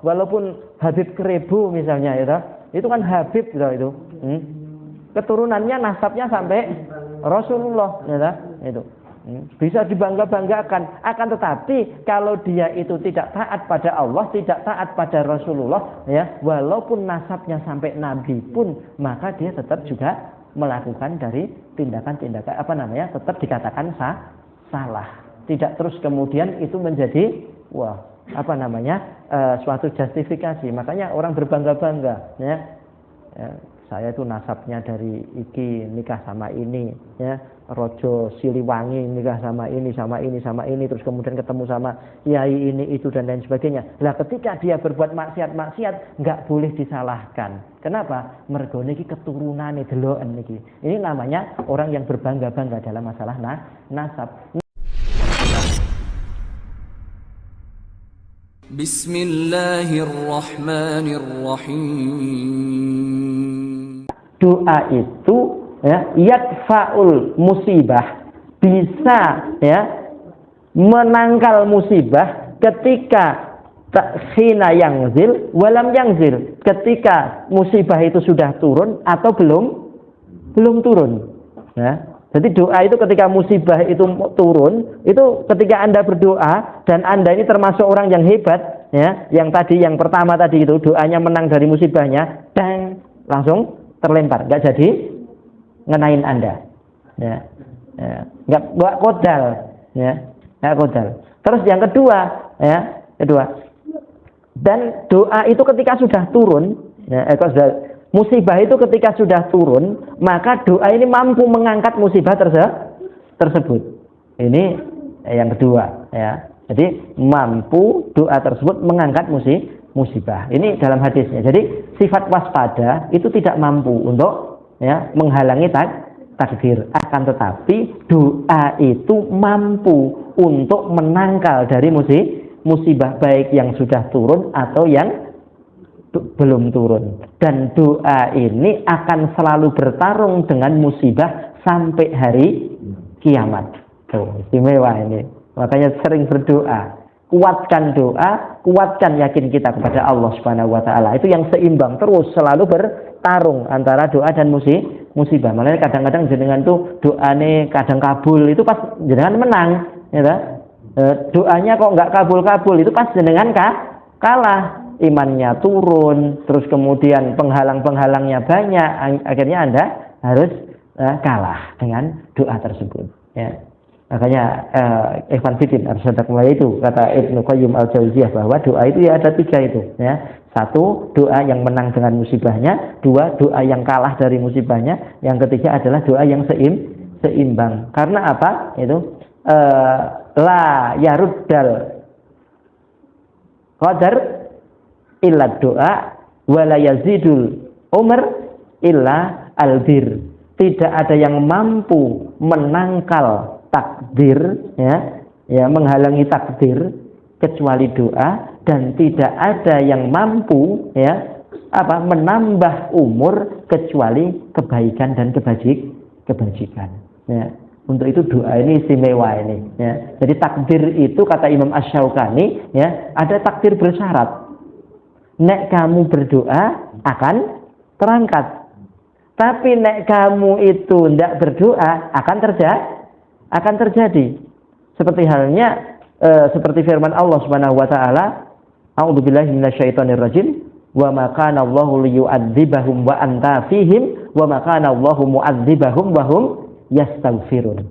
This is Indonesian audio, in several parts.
walaupun Habib Keribu misalnya itu kan Habib itu. Keturunannya nasabnya sampai Rasulullah itu. Bisa dibangga-banggakan. Akan tetapi kalau dia itu tidak taat pada Allah, tidak taat pada Rasulullah, ya, walaupun nasabnya sampai Nabi pun, maka dia tetap juga melakukan dari tindakan-tindakan tetap dikatakan salah. Tidak terus kemudian itu menjadi suatu justifikasi. Makanya orang berbangga-bangga, ya. Saya itu nasabnya dari iki nikah sama ini, ya, Rojo Siliwangi nikah sama ini, terus kemudian ketemu sama kiai ini itu dan lain sebagainya. Lah ketika dia berbuat maksiat nggak boleh disalahkan. Kenapa? Mergo niki keturunane deloken niki. Ini namanya orang yang berbangga-bangga dalam masalah nasab. Bismillahirrahmanirrahim. Doa itu, ya, yadfa'ul musibah, bisa, ya, menangkal musibah ketika hina yangzil walam yangzil, ketika musibah itu sudah turun atau belum turun, ya. Jadi doa itu ketika musibah itu turun, itu ketika Anda berdoa dan Anda ini termasuk orang yang hebat, ya, yang pertama tadi itu doanya menang dari musibahnya, dan langsung terlempar, nggak jadi ngenain Anda, ya, nggak kodal, ya, nggak kodal. Terus yang kedua, dan doa itu ketika sudah turun, ya, musibah itu ketika sudah turun, maka doa ini mampu mengangkat musibah tersebut. Ini yang kedua, ya. Jadi mampu doa tersebut mengangkat musibah. Ini dalam hadisnya. Jadi sifat waspada itu tidak mampu untuk, ya, menghalangi takdir. Akan tetapi doa itu mampu untuk menangkal dari musibah baik yang sudah turun atau yang belum turun. Dan doa ini akan selalu bertarung dengan musibah sampai hari kiamat. Tuh, istimewa ini. Makanya sering berdoa. Kuatkan doa, kuatkan yakin kita kepada Allah Subhanahu wa taala. Itu yang seimbang, terus selalu bertarung antara doa dan musibah. Makanya kadang-kadang jenengan tuh doane kadang kabul, itu pas jenengan menang, ya. Doanya kok nggak kabul-kabul, itu pas jenengan kalah. Imannya turun, terus kemudian penghalang-penghalangnya banyak, akhirnya Anda harus kalah dengan doa tersebut, ya. Makanya Ikhwan Fiddin Arsyadakumullah itu kata Ibnu Qayyim Al-Jauziyah bahwa doa itu ya ada 3 itu, ya. 1, doa yang menang dengan musibahnya. 2, doa yang kalah dari musibahnya. Yang ketiga adalah doa yang seimbang. Karena apa? Itu la yaruddal qadar illa doa wala yazidul umr illa albir. Tidak ada yang mampu menangkal takdir, ya, menghalangi takdir kecuali doa, dan tidak ada yang mampu, ya, menambah umur kecuali kebaikan dan kebajikan, ya. Untuk itu doa ini istimewa ini, ya. Jadi takdir itu kata Imam Asy-Syaukani, ya, ada takdir bersyarat. Nek kamu berdoa akan terangkat. Tapi nek kamu itu tidak berdoa akan terjadi. Seperti halnya seperti firman Allah Subhanahu wa taala, a'udzubillahi minasyaitonirrajim, wa ma kana Allahu liyu'adzibahum wa anta fihim wa ma kana Allahu mu'adzibahum wa hum yastaghfirun.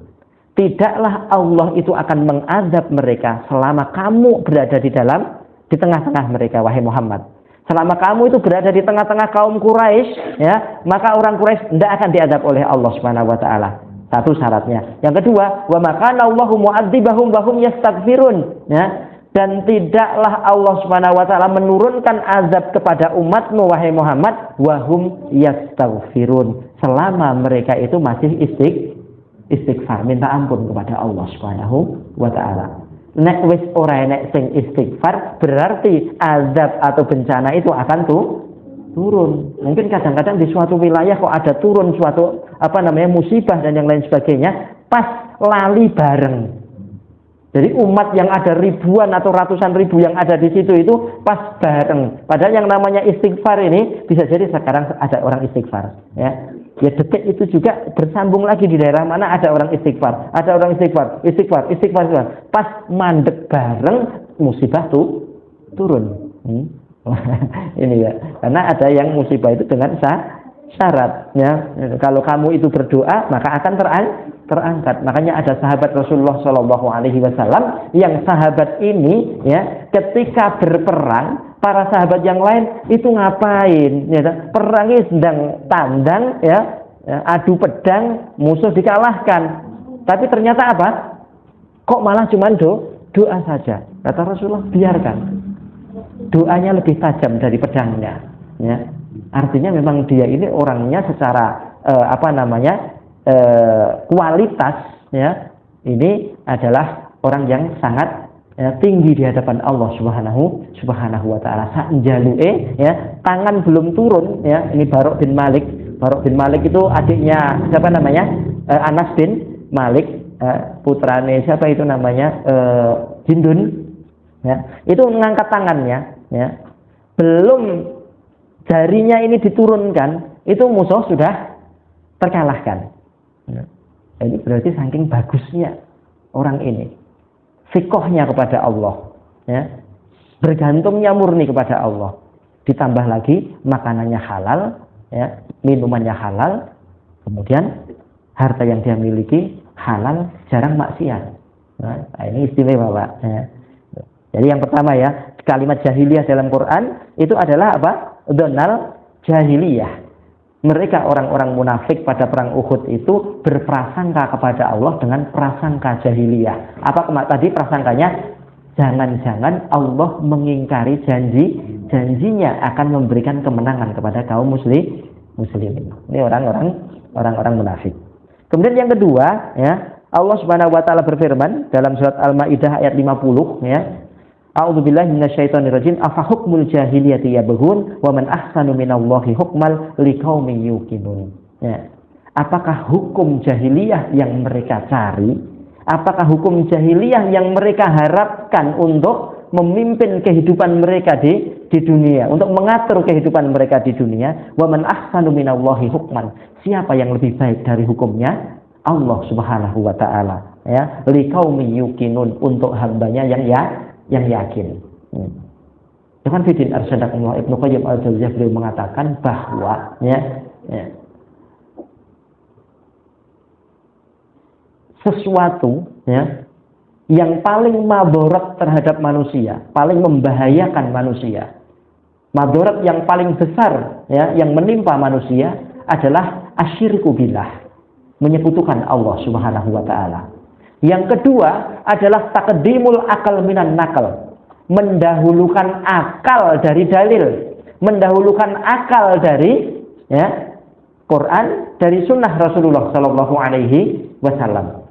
Tidaklah Allah itu akan mengazab mereka selama kamu berada di tengah-tengah mereka, wahai Muhammad. Selama kamu itu berada di tengah-tengah kaum Quraisy, ya, maka orang Quraisy tidak akan diazab oleh Allah Subhanahu wa taala. Satu syaratnya. Yang kedua, wa makana Allahu mu'adzibahum wa hum yastaghfirun, ya. Dan tidaklah Allah Subhanahu wa taala menurunkan azab kepada umatmu wahai Muhammad wa hum yastaghfirun, selama mereka itu masih istighfar, minta ampun kepada Allah Subhanahu wa taala. Nek wis ora enek sing istighfar, berarti azab atau bencana itu akan turun. Mungkin kadang-kadang di suatu wilayah kok ada turun suatu musibah dan yang lain sebagainya, pas lali bareng. Jadi umat yang ada ribuan atau ratusan ribu yang ada di situ itu pas bareng. Padahal yang namanya istighfar ini bisa jadi sekarang ada orang istighfar, ya. Ya detik itu juga bersambung lagi di daerah mana ada orang istighfar, ada orang istighfar. Pas mandek bareng musibah tuh turun. Ini ya, karena ada yang musibah itu dengan syarat, ya. Kalau kamu itu berdoa maka akan terangkat. Makanya ada sahabat Rasulullah Shallallahu Alaihi Wasallam yang sahabat ini, ya, ketika berperang para sahabat yang lain itu ngapain? Ya, perangnya sedang tandang, ya, adu pedang, musuh dikalahkan. Tapi ternyata apa? Kok malah cuma doa saja? Kata Rasulullah, biarkan. Doanya lebih tajam dari pedangnya. Ya. Artinya memang dia ini orangnya secara kualitas, ya, ini adalah orang yang sangat, ya, tinggi di hadapan Allah Subhanahu wa taala. Sanjalue, ya, tangan belum turun, ya. Ini Barok bin Malik itu adiknya siapa namanya? Anas bin Malik, putrane siapa itu namanya? Hindun, ya. Itu mengangkat tangannya, ya. Belum jarinya ini diturunkan, itu musuh sudah terkalahkan. Ya. Ini berarti saking bagusnya orang ini, fikohnya kepada Allah, ya, bergantungnya murni kepada Allah, ditambah lagi makanannya halal, ya, minumannya halal, kemudian harta yang dia miliki halal, jarang maksiat. Nah, ini istimewa, Pak. Ya. Jadi yang pertama, ya, kalimat jahiliyah dalam Quran itu adalah apa? Donal jahiliyah. Mereka orang-orang munafik pada perang Uhud itu berprasangka kepada Allah dengan prasangka jahiliyah. Apa tadi prasangkanya? Jangan-jangan Allah mengingkari janjinya akan memberikan kemenangan kepada kaum muslimin. Ini orang-orang munafik. Kemudian yang kedua, ya, Allah Subhanahu wa taala berfirman dalam surat Al-Maidah ayat 50, ya. A'udzubillahi minasyaitonirrajim. Afa hukmul jahiliyati yabghun wa man ahsanu minallahi hukmal liqaumin yuqinun. Ya. Apakah hukum jahiliyah yang mereka cari? Apakah hukum jahiliyah yang mereka harapkan untuk memimpin kehidupan mereka di dunia, untuk mengatur kehidupan mereka di dunia? Wa man ahsanu minallahi hukman. Siapa yang lebih baik dari hukumnya? Allah Subhanahu wa taala, ya. Liqaumin yuqinun, untuk hambanya yang yakin. Dengan Fidin Arsyadakumullah Ibnu Qayyim al-Jauziyah beliau mengatakan bahwa, ya, sesuatu, ya, yang paling madharat terhadap manusia, paling membahayakan manusia, madharat yang paling besar, ya, yang menimpa manusia adalah asyirku billah, menyekutukan Allah Subhanahu wa taala. Yang kedua adalah taqdimul akal minan nakal, mendahulukan akal dari dalil, mendahulukan akal dari, ya, Quran, dari sunnah Rasulullah Sallallahu Alaihi Wasallam.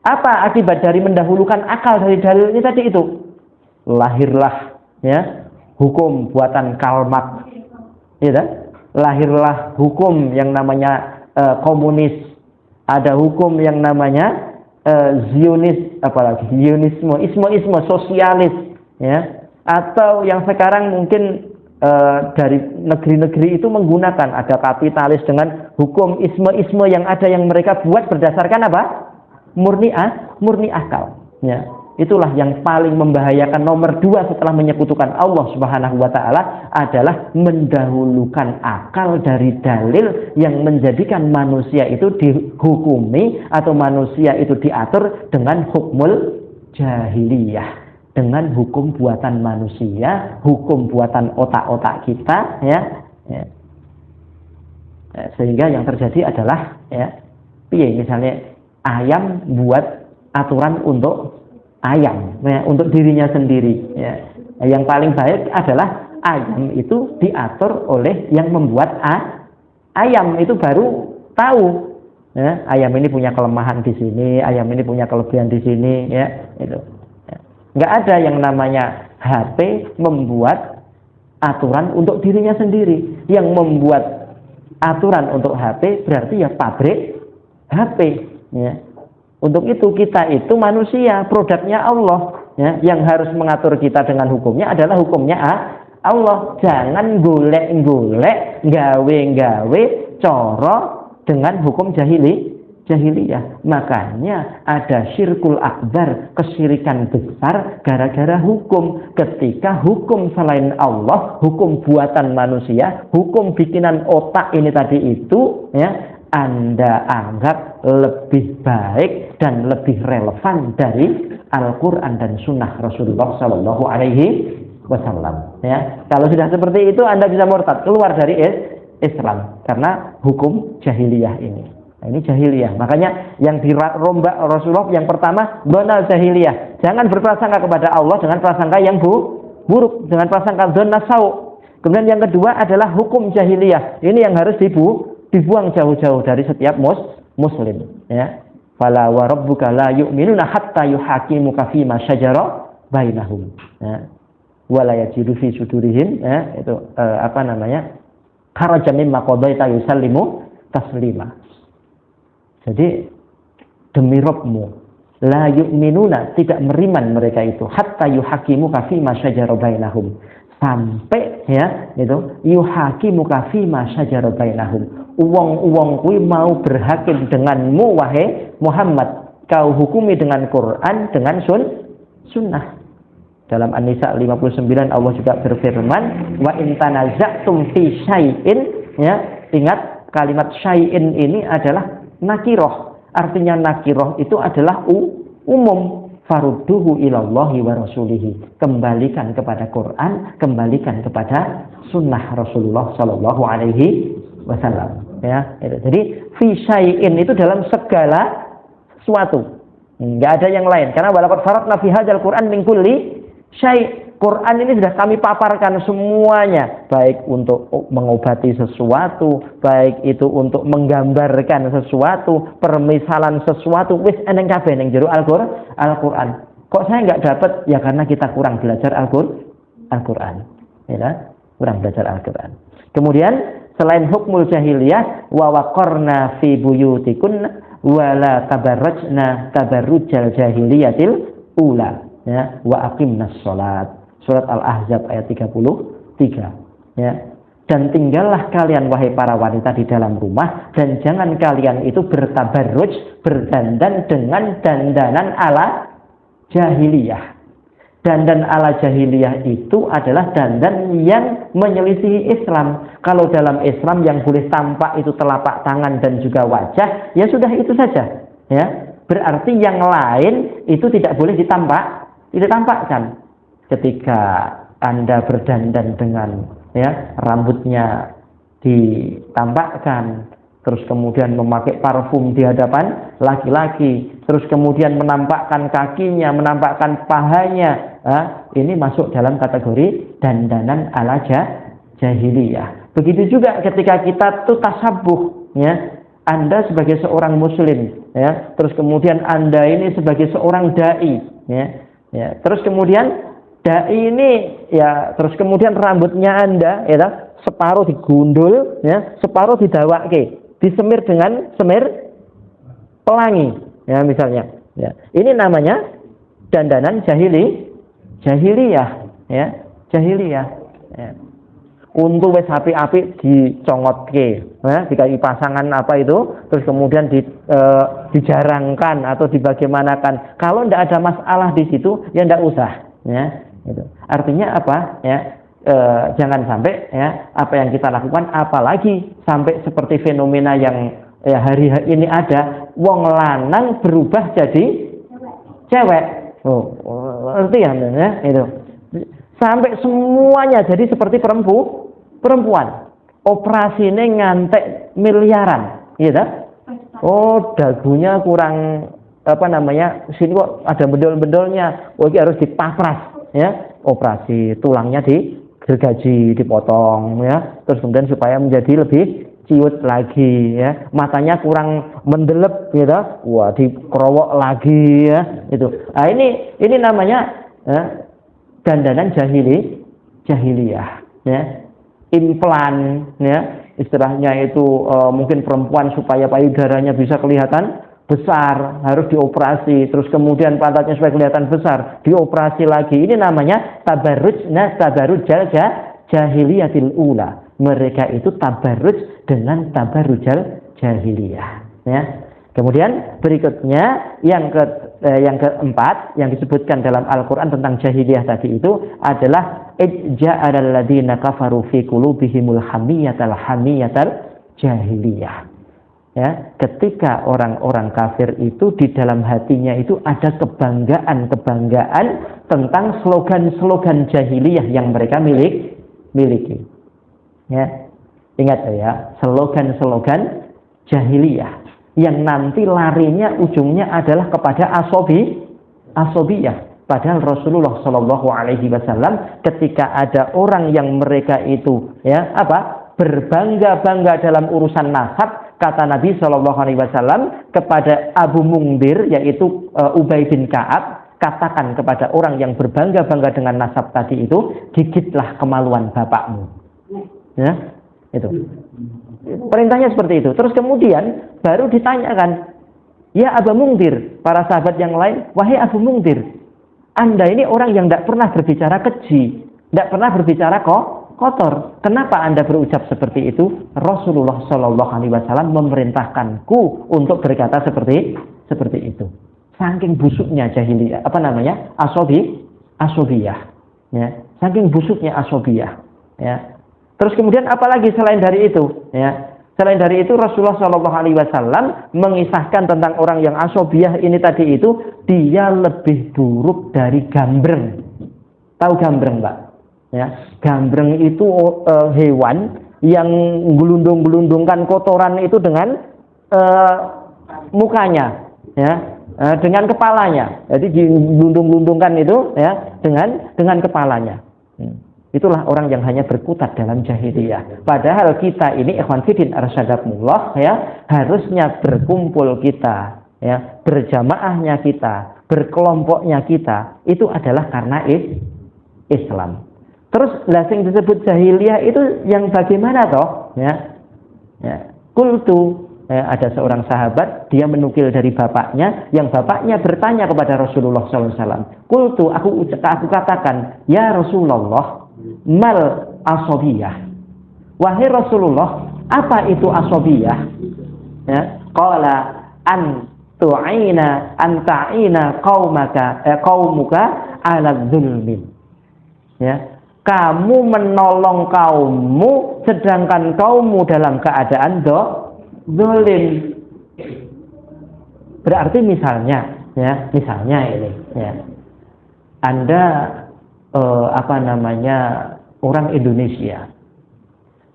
Apa akibat dari mendahulukan akal dari dalil ini tadi itu? Lahirlah, ya, hukum buatan Karl Marx, ya, lahirlah hukum yang namanya komunis, ada hukum yang namanya Zionis, apalagi Zionisme, isme sosialis, ya, atau yang sekarang mungkin dari negeri-negeri itu menggunakan ada kapitalis dengan hukum isme yang ada yang mereka buat berdasarkan apa? Murni akal, ya. Itulah yang paling membahayakan. Nomor 2 setelah menyekutukan Allah Subhanahu wa taala adalah mendahulukan akal dari dalil yang menjadikan manusia itu dihukumi atau manusia itu diatur dengan hukmul jahiliyah, dengan hukum buatan manusia, hukum buatan otak-otak kita, ya. Sehingga yang terjadi adalah, ya, misalnya ayam buat aturan untuk ayam, ya, untuk dirinya sendiri, ya. Yang paling baik adalah ayam itu diatur oleh yang membuat ayam itu baru tahu, ya, ayam ini punya kelemahan di sini, ayam ini punya kelebihan di sini, ya, itu. Ya. Nggak ada yang namanya HP membuat aturan untuk dirinya sendiri. Yang membuat aturan untuk HP berarti ya pabrik HP, ya. Untuk itu kita itu manusia, produknya Allah, ya. Yang harus mengatur kita dengan hukumnya adalah hukumnya Allah. Jangan golek-golek, gawe-gawe coro dengan hukum jahiliyah. Makanya ada syirkul akbar, kesyirikan besar gara-gara hukum. Ketika hukum selain Allah, hukum buatan manusia, hukum bikinan otak ini tadi itu, ya, Anda anggap lebih baik dan lebih relevan dari Al-Quran dan Sunnah Rasulullah Sallallahu Alaihi Wasallam. Ya, kalau sudah seperti itu Anda bisa murtad, keluar dari Islam karena hukum jahiliyah ini. Nah, ini jahiliyah. Makanya yang dirombak Rasulullah yang pertama donal jahiliyah. Jangan berprasangka kepada Allah dengan prasangka yang buruk, dengan prasangka dzon nasau. Kemudian yang kedua adalah hukum jahiliyah. Ini yang harus dibuang jauh-jauh dari setiap muslim, ya. Fala wa rabbuka la yu'minuna hatta yuhakimuka fima syajara bainahum, ya. Wa la yajidu fi sudurihim, ya, itu kharaja mimma qadaita yusallimu taslima. Jadi demi Rabbmu la yu'minuna, tidak beriman mereka itu hatta yuhakimuka fima syajara bainahum, sampai, ya, itu yuhakimuka fima syajara bainahum. Uang kuwi mau berhakim denganmu wahai Muhammad, kau hukumi dengan Quran, dengan sunnah. Dalam An-Nisa 59 Allah juga berfirman, wa in tanaza'tum fi syai'in, ya, ingat kalimat syai'in ini adalah nakiroh. Artinya nakiroh itu adalah umum. Farudduhu ilallahi wa rasulihi, kembalikan kepada Quran, kembalikan kepada sunnah Rasulullah Sallallahu Alaihi Wasallam, ya. Jadi fi syai'in itu dalam segala sesuatu, nggak ada yang lain. Karena walaqad faradna fi hadzal Quran min kulli syai'. Quran ini sudah kami paparkan semuanya, baik untuk mengobati sesuatu, baik itu untuk menggambarkan sesuatu, permisalan sesuatu, wis eneng kabeh ning jero Al-Quran. Kok saya nggak dapat? Ya karena kita kurang belajar Al-Quran, ya, kurang belajar Al-Quran. Kemudian selain hukmul jahiliyah, wa waqarna fi buyutikunna wa la tabarrajna tabarrujal jahiliyatil ula, ya, wa aqimnas shalat. Surat Al-Ahzab ayat 33, ya. Dan tinggallah kalian wahai para wanita di dalam rumah, dan jangan kalian itu bertabarruj, berdandan dengan dandanan ala jahiliyah. Dandan ala jahiliyah itu adalah dandan yang menyelisihi Islam. Kalau dalam Islam yang boleh tampak itu telapak tangan dan juga wajah, ya sudah itu saja, ya. Berarti yang lain itu tidak boleh ditampakkan. Ketika Anda berdandan dengan, ya, rambutnya ditampakkan, terus kemudian memakai parfum di hadapan laki-laki, terus kemudian menampakkan kakinya, menampakkan pahanya, ini masuk dalam kategori dandanan ala jahiliyah. Begitu juga ketika kita tuh tasabuh, ya, Anda sebagai seorang muslim, ya, terus kemudian Anda ini sebagai seorang dai, ya, terus kemudian dai ini, ya, terus kemudian rambutnya Anda, ya, separuh digundul, ya, separuh didawakke, disemir dengan semir pelangi, ya, misalnya, ya. Ini namanya dandanan jahiliyah, ya, jahiliyah, ya. Untuk wes api-api dicongotke, ya, dikai pasangan apa itu, terus kemudian dijarangkan atau dibagaimanakan. Kalau tidak ada masalah di situ, ya tidak usah, ya. Itu. Artinya apa? Ya, jangan sampai, ya, apa yang kita lakukan, apalagi sampai seperti fenomena yang, ya, hari ini ada, wong lanang berubah jadi cewek. Ngerti ya, itu. Sampai semuanya jadi seperti perempuan. Operasinya ngantek miliaran, gitu. Oh, dagunya kurang, sini kok ada bendol-bendolnya. Oh, ini harus dipapras. Ya, operasi tulangnya digergaji, dipotong, ya, terus kemudian supaya menjadi lebih ciut lagi, ya, matanya kurang mendelep, gitu, wah, dikerowok lagi, ya, itu. Nah, ini namanya, ya, dandanan jahiliyah, ya, implan, ya, istilahnya itu mungkin perempuan supaya payudaranya bisa kelihatan besar, harus dioperasi, terus kemudian pantatnya supaya kelihatan besar, dioperasi lagi. Ini namanya tabarruj, tabarruj jahiliyatil ula. Mereka itu tabarruj dengan tabarrujal jahiliyah, ya. Kemudian berikutnya yang keempat yang disebutkan dalam Al-Qur'an tentang jahiliyah tadi itu adalah ija'alal ladzina kafaru fi qulubihimul hamiyatal jahiliyah. Ya, ketika orang-orang kafir itu di dalam hatinya itu ada kebanggaan tentang slogan-slogan jahiliyah yang mereka miliki. Ya, ingat ya, slogan-slogan jahiliyah yang nanti larinya ujungnya adalah kepada asobiyah. Padahal Rasulullah Shallallahu Alaihi Wasallam ketika ada orang yang mereka itu berbangga-bangga dalam urusan nasab, kata Nabi Shallallahu Alaihi Wasallam kepada Abu Mungdir, yaitu Ubay bin Ka'ab, katakan kepada orang yang berbangga-bangga dengan nasab tadi itu, gigitlah kemaluan bapakmu. Ya, itu. Perintahnya seperti itu. Terus kemudian baru ditanyakan, ya Abu Mungdir, para sahabat yang lain, wahai Abu Mungdir, Anda ini orang yang tidak pernah berbicara keji, tidak pernah berbicara kotor. Kenapa Anda berucap seperti itu? Rasulullah Shallallahu Alaihi Wasallam memerintahkanku untuk berkata seperti itu. Saking busuknya jahiliyah, asobiyah. Ya, saking busuknya asobiyah. Ya. Terus kemudian apalagi selain dari itu? Ya, selain dari itu Rasulullah Shallallahu Alaihi Wasallam mengisahkan tentang orang yang asobiyah ini tadi itu, dia lebih buruk dari gambreng. Tahu gambreng, Pak? Ya, gambreng itu hewan yang gelundung-gelundungkan kotoran itu dengan mukanya, ya, dengan kepalanya. Jadi gelundung-gelundungkan itu, ya, dengan kepalanya. Itulah orang yang hanya berkutat dalam jahiliyah. Padahal kita ini ikhwan fillah arsyadakumullah, ya, harusnya berkumpul kita, ya, berjamaahnya kita, berkelompoknya kita, itu adalah karena Islam. Terus yang disebut jahiliyah itu yang bagaimana toh? Ya, ya. Qultu, ya, ada seorang sahabat, dia menukil dari bapaknya, yang bapaknya bertanya kepada Rasulullah SAW. Qultu, aku katakan, ya Rasulullah, mal asobiyah. Wahai Rasulullah, apa itu asobiyah? Ya, qala an ta'ina qaumuka ala dzulmin. Ya, kamu menolong kaummu sedangkan kaummu dalam keadaan zalim. Berarti misalnya ini, ya, Anda orang Indonesia.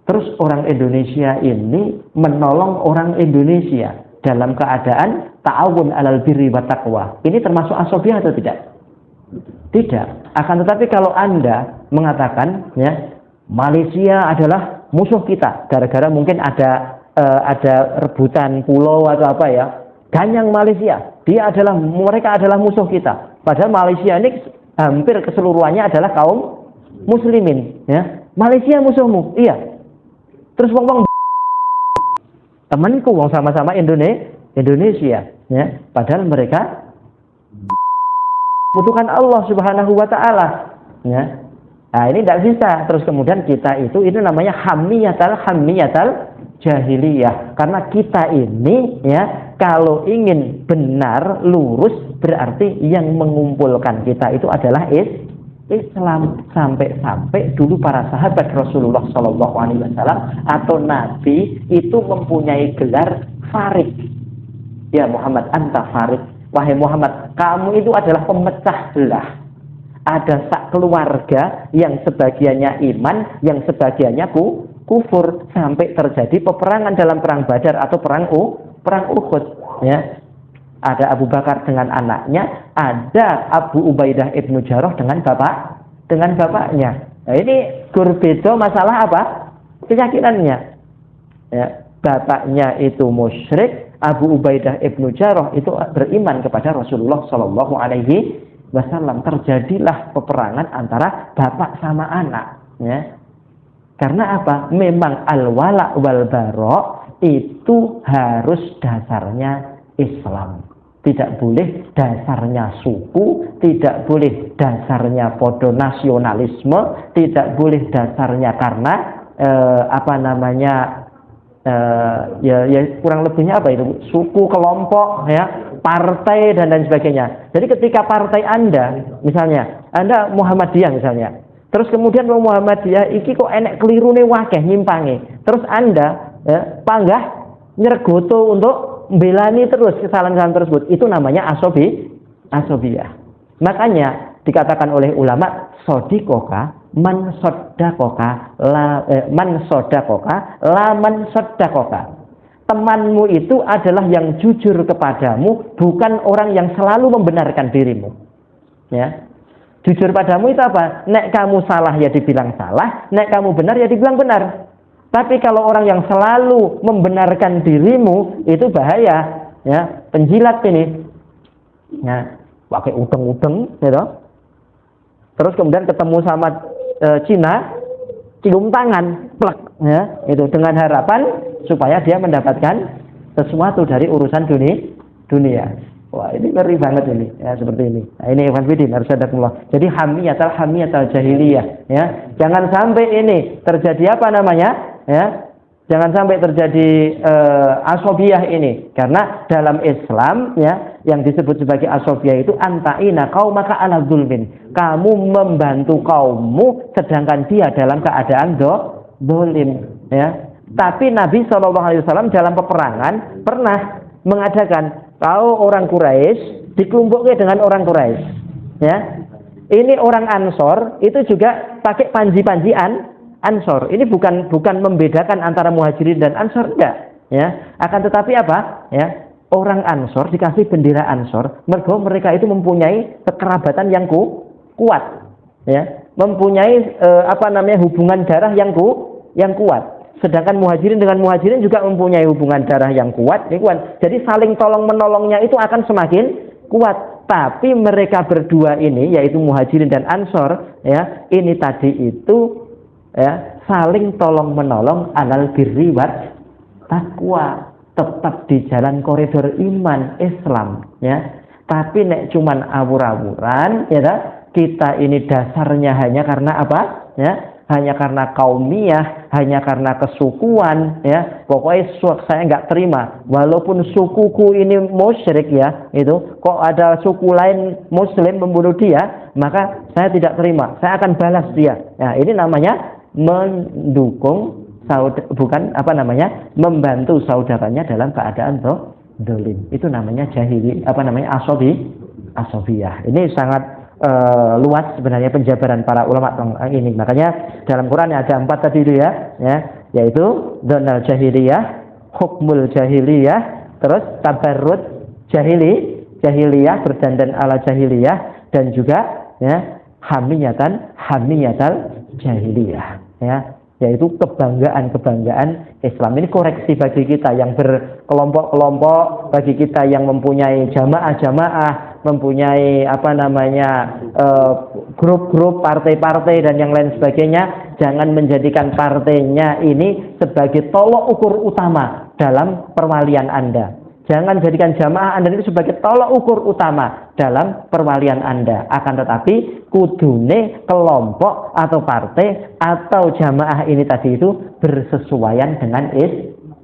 Terus orang Indonesia ini menolong orang Indonesia dalam keadaan ta'awun 'alal birri wa taqwa. Ini termasuk asobiyah atau tidak? Tidak. Akan tetapi kalau Anda mengatakan, ya, Malaysia adalah musuh kita gara-gara mungkin ada rebutan pulau atau apa, ya. Ganyang Malaysia, mereka adalah musuh kita. Padahal Malaysia ini hampir keseluruhannya adalah kaum muslimin, ya. Malaysia musuhmu, iya. Terus wong temanku wong sama-sama Indonesia, ya. Padahal mereka butuhkan Allah Subhanahu wa taala, ya. Nah, ini tidak bisa. Terus kemudian kita itu namanya hamiyatal jahiliyah. Karena kita ini, ya, kalau ingin benar lurus berarti yang mengumpulkan kita itu adalah Islam. Sampai dulu para sahabat Rasulullah Shallallahu Alaihi Wasallam atau Nabi itu mempunyai gelar Farid. Ya Muhammad, anta Farid. Wahai Muhammad, kamu itu adalah pemecah belah. Ada sak keluarga yang sebagiannya iman, yang sebagiannya kufur, sampai terjadi peperangan dalam perang Badar atau perang Uhud, ya. Ada Abu Bakar dengan anaknya, ada Abu Ubaidah ibnu Jarrah dengan bapaknya. Nah, ini berbeda masalah apa? Keyakinannya. Ya, bapaknya itu musyrik, Abu Ubaidah ibnu Jarrah itu beriman kepada Rasulullah Shallallahu Alaihi Wasallam. Terjadilah peperangan antara bapak sama anak, ya. Karena apa? Memang al-wala wal bara itu harus dasarnya Islam. Tidak boleh dasarnya suku, tidak boleh dasarnya podo nasionalisme, tidak boleh dasarnya karena ya kurang lebihnya apa itu, suku, kelompok, ya, partai dan lain sebagainya. Jadi ketika partai Anda, misalnya Anda Muhammadiyah misalnya, terus kemudian Muhammadiyah iki kok enek kelirune wakeh nyimpange, terus Anda panggah nyergoto untuk belani terus kesalahan-kesalahan tersebut, itu namanya asobiyah. Makanya dikatakan oleh ulama, sodikoka man sodakoka la man sodakoka. Temanmu itu adalah yang jujur kepadamu, bukan orang yang selalu membenarkan dirimu. Ya, jujur padamu itu apa? Nek kamu salah ya dibilang salah, nek kamu benar ya dibilang benar. Tapi kalau orang yang selalu membenarkan dirimu, itu bahaya, ya, penjilat ini, ya, pakai udeng-udeng, gitu. Terus kemudian ketemu sama Cina, cium tangan, plek, ya, itu dengan harapan supaya dia mendapatkan sesuatu dari urusan dunia. Wah, ini ngeri banget ini, ya, seperti ini. Nah, ini Ikhwan Fillah, harus ada Allah. Jadi hamiyatal jahiliyah, ya. Jangan sampai ini terjadi apa namanya? Ya, jangan sampai terjadi asobiyah ini, karena dalam Islam, ya, yang disebut sebagai asobiyah itu anta'ina qaumaka ala zulmin, kamu membantu kaummu sedangkan dia dalam keadaan dolim, ya. Tapi Nabi SAW dalam peperangan pernah mengadakan, kalau orang Quraisy dikelompokkan dengan orang Quraisy, ya, ini orang Ansor itu juga pakai panji-panjian Ansor. Ini bukan membedakan antara Muhajirin dan Ansor, enggak, ya. Akan tetapi apa, ya, orang Ansor dikasih bendera Ansor, mereka itu mempunyai kekerabatan yang kuat, ya, mempunyai hubungan darah yang kuat. Sedangkan Muhajirin dengan Muhajirin juga mempunyai hubungan darah yang kuat, ya, kuat. Jadi saling tolong menolongnya itu akan semakin kuat. Tapi mereka berdua ini, yaitu Muhajirin dan Ansor, ya, ini tadi itu, ya, saling tolong menolong alal birri wat taqwa, tetap di jalan koridor iman Islam, ya. Tapi nek cuman awur-awuran, ya, kita ini dasarnya hanya karena apa, ya, hanya karena kaumiyah, hanya karena kesukuan, ya. Pokoknya saya nggak terima, walaupun sukuku ini musyrik, ya, itu kok ada suku lain muslim membunuh dia, maka saya tidak terima, saya akan balas dia. Nah, ini namanya mendukung membantu saudaranya dalam keadaan dolim. Itu namanya asobiyah. Ini sangat luas sebenarnya penjabaran para ulama ini. Makanya dalam Quran ada 4 tadi itu, ya, yaitu donal jahiliyah, hukmul jahiliyah, terus tabarrud jahiliyah, berdandan ala jahiliyah, dan juga, ya, hamiyatal jahiliyah, ya, yaitu kebanggaan Islam. Ini koreksi bagi kita yang berkelompok-kelompok, bagi kita yang mempunyai jamaah, mempunyai grup-grup, partai-partai dan yang lain sebagainya. Jangan menjadikan partainya ini sebagai tolok ukur utama dalam perwalian Anda. Jangan jadikan jamaah Anda itu sebagai tolok ukur utama dalam perwalian Anda. Akan tetapi kudune kelompok atau partai atau jamaah ini tadi itu bersesuaian dengan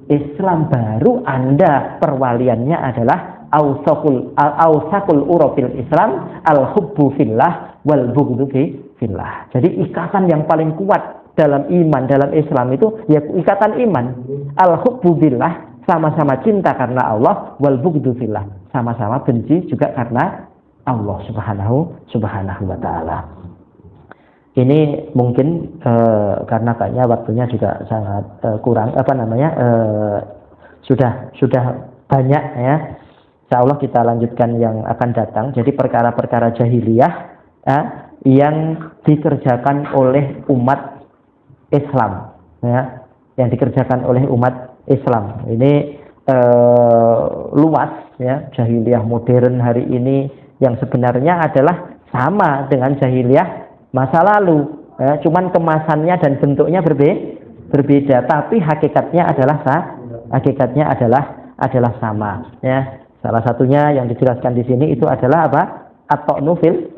Islam, baru Anda perwaliannya adalah awsakul urofil Islam, al-hubbu fillah wal bughdu fillah. Jadi ikatan yang paling kuat dalam iman, dalam Islam itu ya ikatan iman, al-hubbu billah, sama-sama cinta karena Allah, wal bughdu fillah, sama-sama benci juga karena Allah subhanahu wa ta'ala. Ini mungkin karena kayaknya waktunya juga sangat kurang, sudah banyak, ya. Insya Allah kita lanjutkan yang akan datang. Jadi perkara-perkara jahiliyah, yang dikerjakan oleh umat Islam, ya, yang dikerjakan oleh umat Islam. Ini luas, ya, jahiliyah modern hari ini yang sebenarnya adalah sama dengan jahiliyah masa lalu, ya, cuman kemasannya dan bentuknya berbeda, tapi hakikatnya adalah sama, ya, Salah satunya yang dijelaskan di sini itu adalah apa? At-ta'nu fil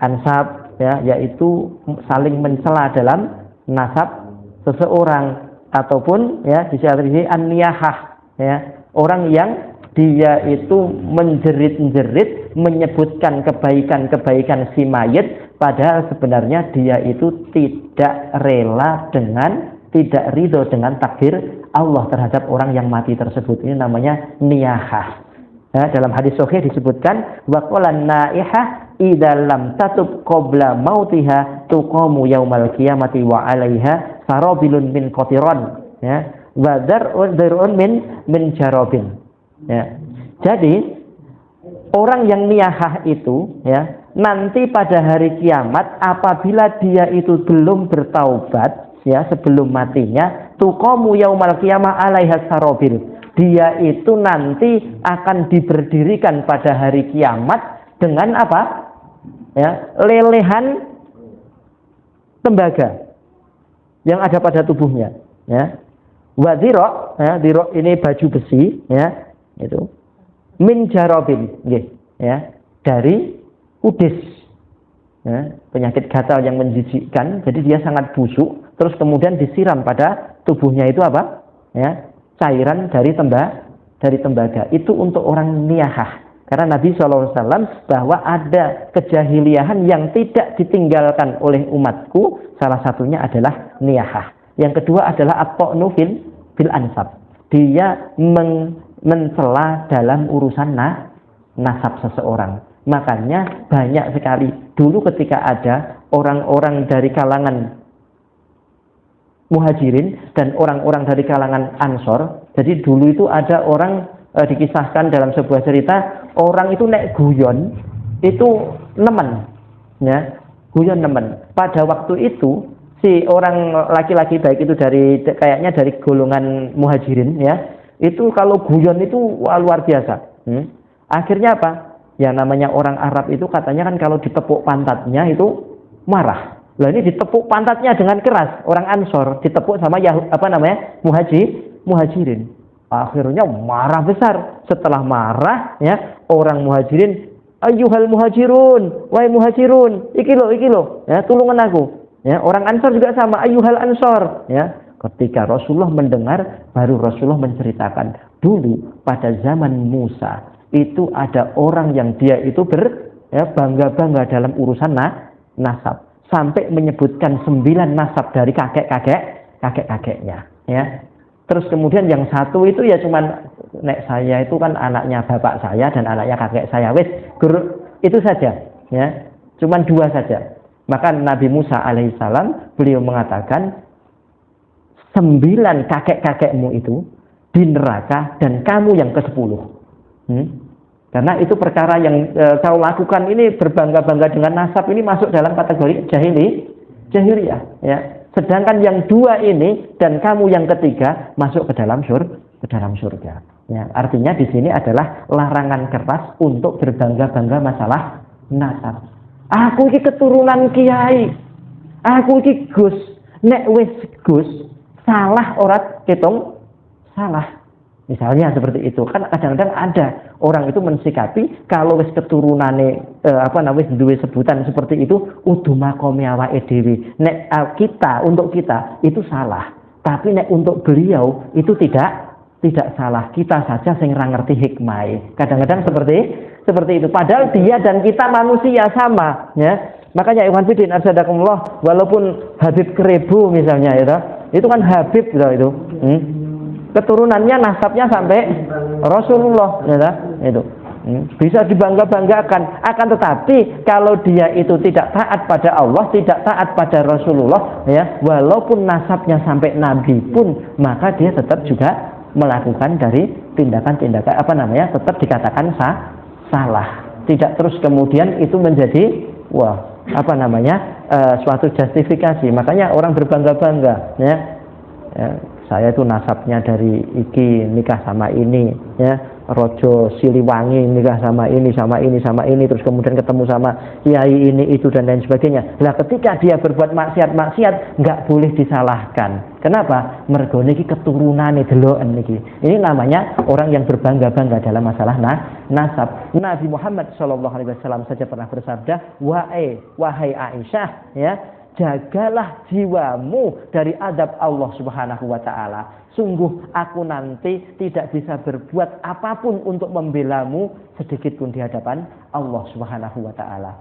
ansab, ya, yaitu saling mencela dalam nasab seseorang, ataupun ya di sini an-niyahah, ya, orang yang dia itu menjerit-jerit menyebutkan kebaikan-kebaikan si mayit, padahal sebenarnya dia itu tidak rela dengan, tidak ridho dengan takdir Allah terhadap orang yang mati tersebut. Ini namanya niyahah. Ya, dalam hadis sahih disebutkan wa qalan naihah idza lam tatub qabla mautiha tuqamu yaumal qiyamati wa 'alaiha sarabilun min qatiran, ya, wa dar'un min jarabin. Ya. Jadi orang yang niyahah itu, ya, nanti pada hari kiamat apabila dia itu belum bertaubat, ya, sebelum matinya, tuqamu yaumal qiyamah 'alaiha sarabil. Dia itu nanti akan diberdirikan pada hari kiamat dengan apa? Ya, lelehan tembaga yang ada pada tubuhnya, ya. Wa dhira', ya, dhira' ini baju besi, ya, itu min jarabin, ya, dari udis, ya, penyakit gatal yang menjijikkan. Jadi dia sangat busuk, terus kemudian disiram pada tubuhnya itu apa, ya, cairan dari tembaga. Itu untuk orang niyahah, karena Nabi SAW bahwa ada kejahiliahan yang tidak ditinggalkan oleh umatku, salah satunya adalah niyahah. Yang kedua adalah at-ta'nu fil ansab, dia mencela dalam urusan nasab seseorang. Makanya banyak sekali dulu ketika ada orang-orang dari kalangan muhajirin dan orang-orang dari kalangan ansor. Jadi dulu itu ada orang, dikisahkan dalam sebuah cerita, orang itu nek guyon itu nemen, ya, guyon nemen. Pada waktu itu si orang laki-laki, baik itu kayaknya dari golongan muhajirin, ya, itu kalau guyon itu luar biasa. Akhirnya apa? Ya namanya orang Arab itu katanya kan kalau ditepuk pantatnya itu marah. Lah ini ditepuk pantatnya dengan keras, orang Ansor ditepuk sama muhajirin. Akhirnya marah besar. Setelah marah, ya, orang muhajirin, ayyuhal muhajirun, wahai muhajirun, iki lo, ya, tulungan aku. Ya, orang Ansor juga sama, ayyuhal ansor, ya. Ketika Rasulullah mendengar, baru Rasulullah menceritakan, dulu pada zaman Musa itu ada orang yang dia itu bangga-bangga dalam urusan nasab, sampai menyebutkan 9 nasab dari kakek-kakeknya, ya. Terus kemudian yang satu itu ya cuman, nek saya itu kan anaknya bapak saya dan anaknya kakek saya, wis itu saja, ya, cuman 2 saja. Maka Nabi Musa alaihissalam beliau mengatakan 9 kakek-kakekmu itu di neraka dan kamu yang ke-10. Karena itu perkara yang kau lakukan ini, berbangga-bangga dengan nasab ini masuk dalam kategori jahiliyah, ya. Sedangkan yang 2 ini dan kamu yang ketiga masuk ke dalam surga. Ya, artinya di sini adalah larangan keras untuk berbangga-bangga masalah nasab. Aku iki keturunan kiai, aku iki Gus, nek wis Gus salah ora ketung salah. Misalnya seperti itu. Kan kadang-kadang ada orang itu mensikapi kalau wis keturunane duwe sebutan seperti itu udu makome awake dhewe. Nek untuk kita itu salah. Tapi nek untuk beliau itu tidak salah. Kita saja sing ra ngerti hikmah. Kadang-kadang seperti itu. Padahal dia dan kita manusia sama, ya. Makanya Ikhwan Fillah arsadakumullah, walaupun Habib Kerebu misalnya, ya, itu kan Habib itu. Keturunannya nasabnya sampai Rasulullah, ya, itu. Bisa dibangga-banggakan. Akan tetapi kalau dia itu tidak taat pada Allah, tidak taat pada Rasulullah, ya, walaupun nasabnya sampai Nabi pun, maka dia tetap juga melakukan dari tindakan-tindakan tetap dikatakan salah. Tidak terus kemudian itu menjadi suatu justifikasi. Makanya orang berbangga-bangga, ya, saya itu nasabnya dari iki nikah sama ini, ya, Rojo Siliwangi nikah sama ini terus kemudian ketemu sama kiai ini itu dan lain sebagainya. Lah ketika dia berbuat maksiat nggak boleh disalahkan. Kenapa? Mergo niki keturunane deloken niki. Ini namanya orang yang berbangga-bangga dalam masalah nasab. Nabi Muhammad SAW saja pernah bersabda, wahai Aisyah, ya, jagalah jiwamu dari adab Allah Subhanahu wa taala. Sungguh aku nanti tidak bisa berbuat apapun untuk membelamu sedikit pun di hadapan Allah Subhanahu wa taala.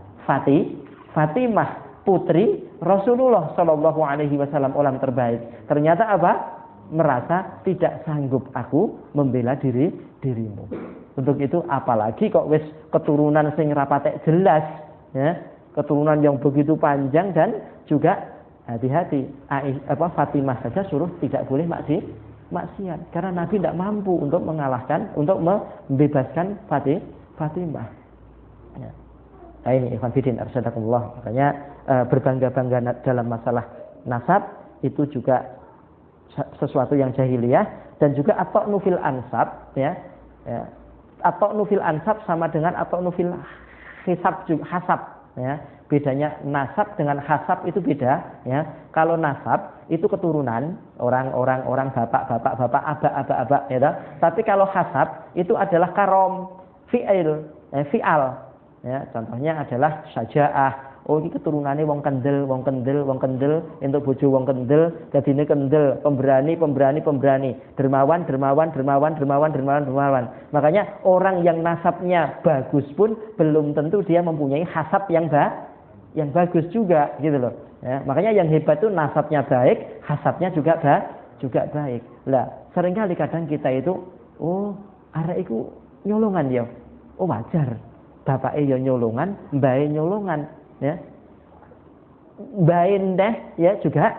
Fatimah putri Rasulullah Shallallahu alaihi wasallam, orang terbaik. Ternyata apa? Merasa tidak sanggup aku membela dirimu. Untuk itu apalagi kok wis keturunan sing rapatek jelas, ya. Keturunan yang begitu panjang dan juga hati-hati. Fatimah saja suruh tidak boleh maksiat karena Nabi tidak mampu untuk membebaskan Fatimah. Ya. Nah ini ikhwan fillah arsyadakumullah. Makanya berbangga-bangga dalam masalah nasab itu juga sesuatu yang jahiliyah, dan juga at-ta'nu fil ansab, ya. At-ta'nu fil ansab sama dengan at-ta'nu fil hasab, ya. Bedanya nasab dengan hasab itu beda, ya. Kalau nasab itu keturunan orang bapak, abak, ya. Tapi kalau hasab itu adalah karom, fi'al, ya. Contohnya adalah syaja'ah. Oh ini keturunannya wong kendel, entuk bojo wong kendel, dadine kendel, pemberani, dermawan. Makanya orang yang nasabnya bagus pun belum tentu dia mempunyai hasab yang bagus juga, gitu loh. Ya, makanya yang hebat itu nasabnya baik, hasabnya juga baik. Lah, seringkali kadang kita itu, arek iku nyolongan ya. Oh wajar. Bapake ya nyolongan, mbae nyolongan, ya. Mbae ndeh ya juga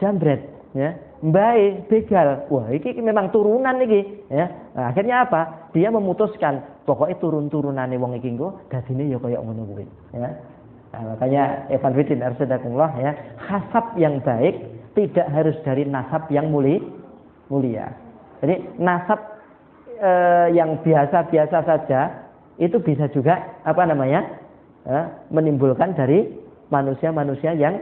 jambret, ya. Mbae begal. Wah, iki memang turunan iki, ya. Nah, akhirnya apa? Dia memutuskan pokoknya turun-turunane wong iki engko dadine ya kaya ngono kuwi, ya. Nah, makanya Evan Fitin Arsyadakumullah, ya, hasab yang baik tidak harus dari nasab yang mulia. Jadi nasab yang biasa-biasa saja itu bisa juga menimbulkan dari manusia-manusia yang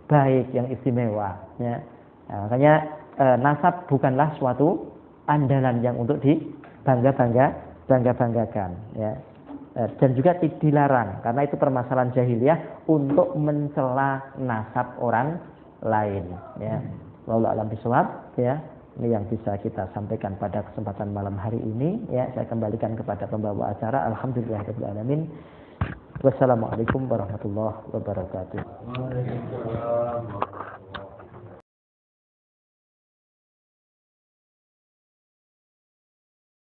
baik, yang istimewa, ya. Nah, makanya nasab bukanlah suatu andalan yang untuk dibangga-banggakan, ya. Dan juga dilarang karena itu permasalahan jahiliyah untuk mencela nasab orang lain, ya. Wallahu a'lam bishawab, ya. Ini yang bisa kita sampaikan pada kesempatan malam hari ini, ya. Saya kembalikan kepada pembawa acara. Alhamdulillahirabbil alamin. Wassalamualaikum warahmatullahi wabarakatuh.